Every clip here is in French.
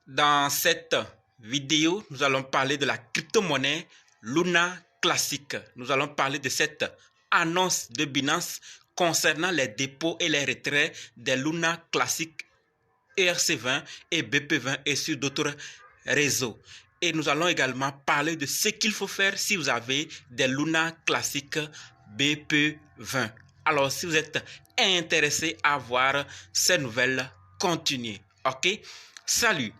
Dans cette vidéo, nous allons parler de la crypto-monnaie Luna Classic. Nous allons parler de cette annonce de Binance concernant les dépôts et les retraits des Luna Classic ERC20 et BP20 et sur d'autres réseaux. Et nous allons également parler de ce qu'il faut faire si vous avez des Luna Classic BP20. Alors, si vous êtes intéressé à voir ces nouvelles, continuez. OK? Salut!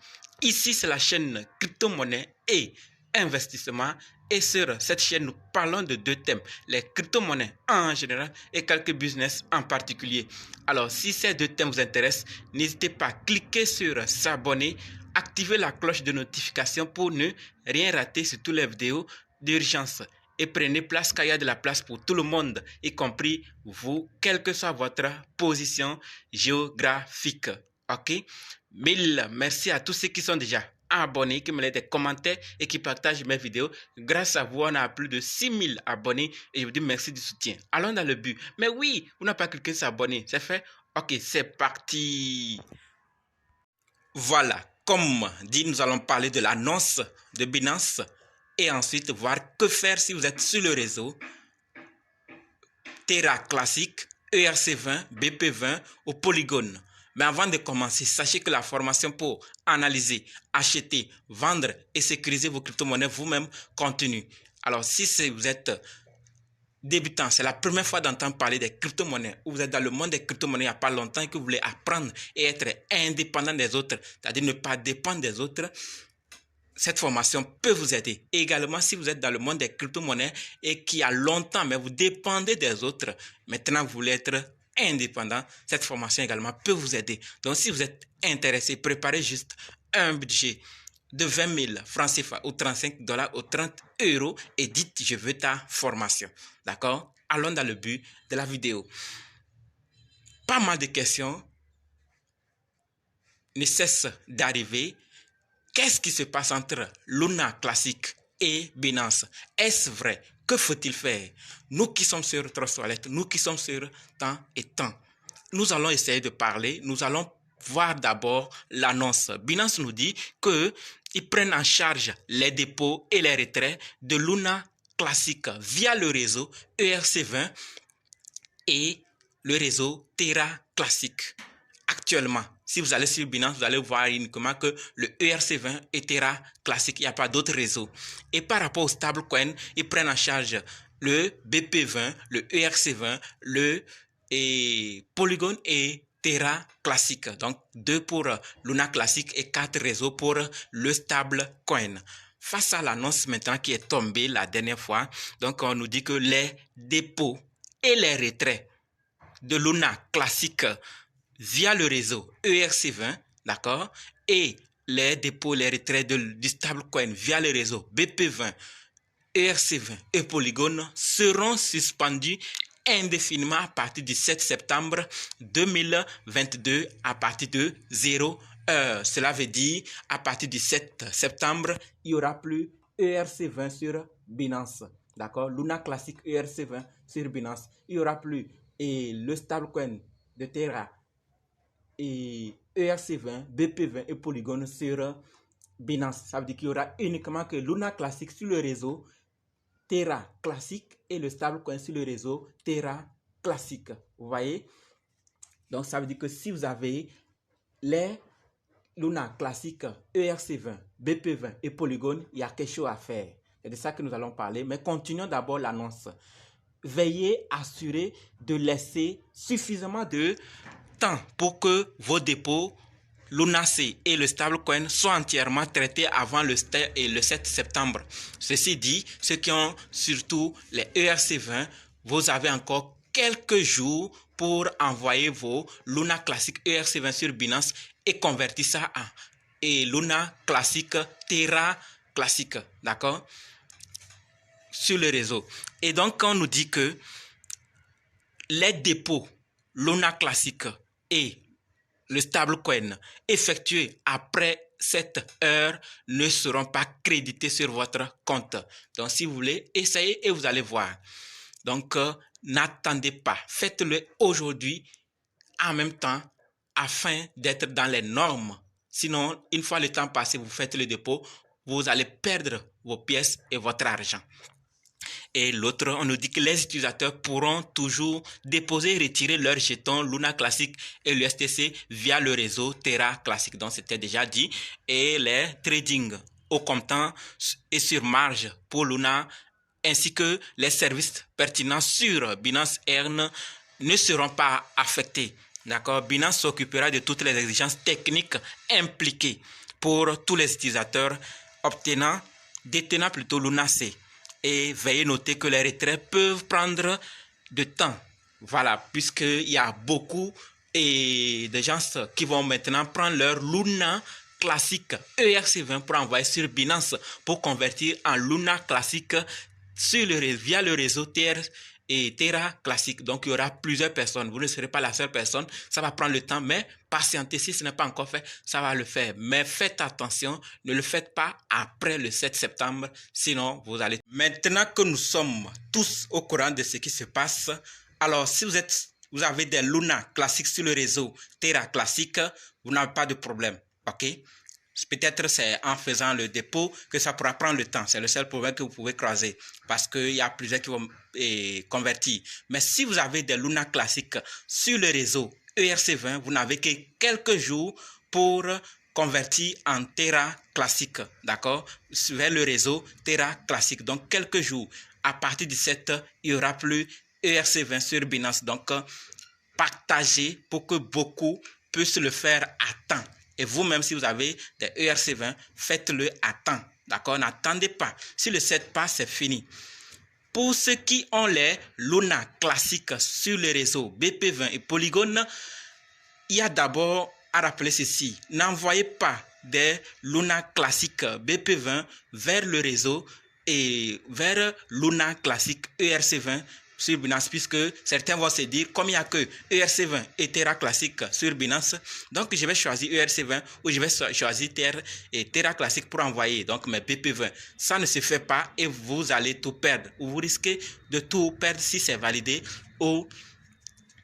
Ici, c'est la chaîne crypto-monnaie et investissement. Et sur cette chaîne, nous parlons de deux thèmes, les crypto-monnaies en général et quelques business en particulier. Alors, si ces deux thèmes vous intéressent, n'hésitez pas à cliquer sur s'abonner, activer la cloche de notification pour ne rien rater sur toutes les vidéos d'urgence. Et prenez place car il y a de la place pour tout le monde, y compris vous, quelle que soit votre position géographique. OK? Mille merci à tous ceux qui sont déjà abonnés, qui me laissent des commentaires et qui partagent mes vidéos. Grâce à vous, on a plus de 6000 abonnés et je vous dis merci du soutien. Allons dans le but. Mais oui, vous n'avez pas cliqué sur abonner. C'est fait? Ok, c'est parti. Voilà, comme dit, nous allons parler de l'annonce de Binance et ensuite voir que faire si vous êtes sur le réseau Terra Classic, ERC20, BP20 ou Polygon. Mais avant de commencer, sachez que la formation pour analyser, acheter, vendre et sécuriser vos crypto-monnaies vous-même continue. Alors, si vous êtes débutant, c'est la première fois d'entendre parler des crypto-monnaies, ou vous êtes dans le monde des crypto-monnaies il n'y a pas longtemps et que vous voulez apprendre et être indépendant des autres, c'est-à-dire ne pas dépendre des autres, cette formation peut vous aider. Et également, si vous êtes dans le monde des crypto-monnaies et qui a longtemps, mais vous dépendez des autres, maintenant vous voulez être indépendant, cette formation également peut vous aider. Donc, si vous êtes intéressé, préparez juste un budget de 20 000 francs CFA ou 35 dollars ou 30 euros et dites je veux ta formation. D'accord? Allons dans le but de la vidéo. Pas mal de questions ne cessent d'arriver. Qu'est-ce qui se passe entre Luna Classic et Binance? Est-ce vrai? Que faut-il faire? Nous qui sommes sur Trust Wallet, nous qui sommes sur temps et temps, nous allons essayer de parler. Nous allons voir d'abord l'annonce. Binance nous dit qu'ils prennent en charge les dépôts et les retraits de Luna Classic via le réseau ERC20 et le réseau Terra Classic. Actuellement, si vous allez sur Binance, vous allez voir uniquement que le ERC20 et Terra Classic, il n'y a pas d'autres réseaux. Et par rapport au stablecoin, ils prennent en charge le BP20, le ERC20, le Polygon et Terra Classic. Donc, 2 pour Luna Classic et 4 réseaux pour le stablecoin. Face à l'annonce maintenant qui est tombée la dernière fois, donc on nous dit que les dépôts et les retraits de Luna Classic via le réseau ERC20, d'accord, et les dépôts, les retraits du stablecoin via le réseau BP20, ERC20 et Polygon seront suspendus indéfiniment à partir du 7 septembre 2022 à partir de 0 heure. Cela veut dire à partir du 7 septembre, il n'y aura plus ERC20 sur Binance. D'accord? Luna Classic ERC20 sur Binance. Il n'y aura plus et le stablecoin de Terra et ERC20, BP20 et Polygon sur Binance. Ça veut dire qu'il y aura uniquement que Luna Classic sur le réseau Terra Classic et le stablecoin sur le réseau Terra Classic. Vous voyez? Donc, ça veut dire que si vous avez les Luna Classic, ERC20, BP20 et Polygon, il y a quelque chose à faire. C'est de ça que nous allons parler. Mais continuons d'abord l'annonce. Veuillez assurer de laisser suffisamment de temps pour que vos dépôts LunaC et le stablecoin soient entièrement traités avant le 7 septembre. Ceci dit, ceux qui ont surtout les ERC20, vous avez encore quelques jours pour envoyer vos Luna Classic ERC20 sur Binance et convertir ça en Luna Classic Terra Classic, d'accord, sur le réseau. Et donc, on nous dit que les dépôts Luna Classic et le stablecoin effectués après cette heure ne seront pas crédités sur votre compte. Donc, si vous voulez, essayez et vous allez voir. Donc, n'attendez pas. Faites-le aujourd'hui en même temps afin d'être dans les normes Sinon, une fois le temps passé, vous faites le dépôt, vous allez perdre vos pièces et votre argent. Et l'autre, on nous dit que les utilisateurs pourront toujours déposer et retirer leurs jetons Luna Classic et l'USTC via le réseau Terra Classic. Donc, c'était déjà dit. Et les trading au comptant et sur marge pour Luna, ainsi que les services pertinents sur Binance Earn ne seront pas affectés. D'accord? Binance s'occupera de toutes les exigences techniques impliquées pour tous les utilisateurs détenant plutôt Luna C. Et veuillez noter que les retraits peuvent prendre de temps. Voilà, puisqu'il y a beaucoup de gens qui vont maintenant prendre leur Luna classique ERC20 pour envoyer sur Binance pour convertir en Luna classique via le réseau Terra classique. Donc, il y aura plusieurs personnes. Vous ne serez pas la seule personne. Ça va prendre le temps, mais patientez. Si ce n'est pas encore fait, ça va le faire. Mais faites attention, ne le faites pas après le 7 septembre. Sinon, vous allez... Maintenant que nous sommes tous au courant de ce qui se passe, alors si vous avez des Luna classiques sur le réseau Terra classique, vous n'avez pas de problème. OK? Peut-être c'est en faisant le dépôt que ça pourra prendre le temps. C'est le seul problème que vous pouvez croiser parce qu'il y a plusieurs qui vont convertir. Mais si vous avez des Luna classiques sur le réseau ERC20, vous n'avez que quelques jours pour convertir en Terra classique, d'accord, vers le réseau Terra classique. Donc, quelques jours. À partir du 7, il n'y aura plus ERC20 sur Binance. Donc, partagez pour que beaucoup puissent le faire à temps. Et vous-même, si vous avez des ERC20, faites-le à temps. D'accord? N'attendez pas. Si le 7 passe, c'est fini. Pour ceux qui ont les Luna classiques sur le réseau BP20 et Polygon, il y a d'abord à rappeler ceci. N'envoyez pas des Luna classiques BP20 vers le réseau et vers Luna classique ERC20 sur Binance, puisque certains vont se dire, comme il n'y a que ERC20 et Terra classique sur Binance, donc je vais choisir ERC20 ou je vais choisir Terra classique pour envoyer donc mes BP20. Ça ne se fait pas et vous allez tout perdre. Ou vous risquez de tout perdre si c'est validé ou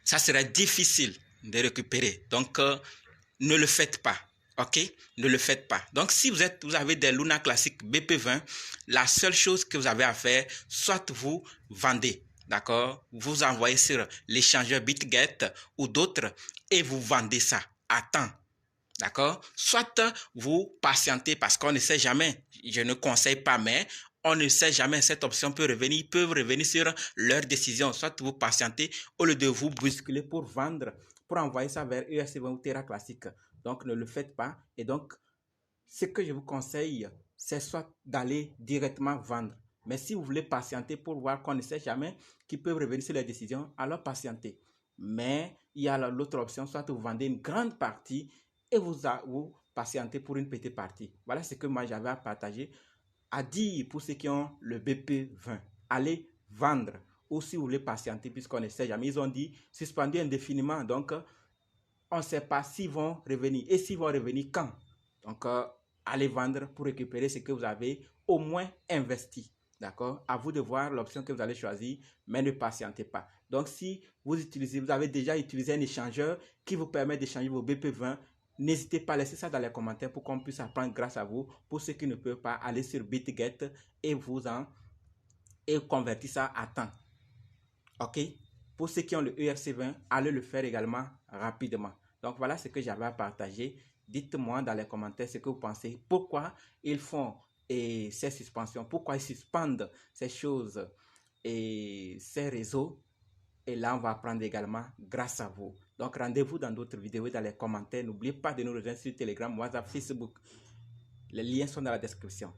ça serait difficile de récupérer. Donc, ne le faites pas. OK? Ne le faites pas. Donc, si vous avez des Luna classiques BP20, la seule chose que vous avez à faire, soit vous vendez. D'accord? Vous envoyez sur l'échangeur BitGet ou d'autres et vous vendez ça à temps. D'accord? Soit vous patientez parce qu'on ne sait jamais. Je ne conseille pas, mais on ne sait jamais. Cette option peut revenir. Ils peuvent revenir sur leur décision. Soit vous patientez au lieu de vous bousculer pour vendre, pour envoyer ça vers ERC20 ou Terra classique. Donc, ne le faites pas. Et donc, ce que je vous conseille, c'est soit d'aller directement vendre. Mais si vous voulez patienter pour voir qu'on ne sait jamais qu'ils peuvent revenir sur les décisions, alors patientez. Mais il y a l'autre option, soit vous vendez une grande partie et vous patientez pour une petite partie. Voilà ce que moi j'avais à partager, à dire pour ceux qui ont le BP20. Allez vendre. Ou si vous voulez patienter, puisqu'on ne sait jamais. Ils ont dit suspendu indéfiniment. Donc, on ne sait pas s'ils vont revenir. Et s'ils vont revenir quand. Donc, allez vendre pour récupérer ce que vous avez au moins investi. D'accord? À vous de voir l'option que vous allez choisir, mais ne patientez pas. Donc, si vous avez déjà utilisé un échangeur qui vous permet d'échanger vos BP20, n'hésitez pas à laisser ça dans les commentaires pour qu'on puisse apprendre grâce à vous. Pour ceux qui ne peuvent pas, aller sur BitGet et convertir ça à temps. OK? Pour ceux qui ont le ERC20, allez le faire également rapidement. Donc, voilà ce que j'avais à partager. Dites-moi dans les commentaires ce que vous pensez. Pourquoi ils font ces suspensions? Pourquoi ils suspendent ces choses et ces réseaux? Et là, on va apprendre également grâce à vous. Donc, rendez-vous dans d'autres vidéos dans les commentaires. N'oubliez pas de nous rejoindre sur Telegram, WhatsApp, Facebook. Les liens sont dans la description.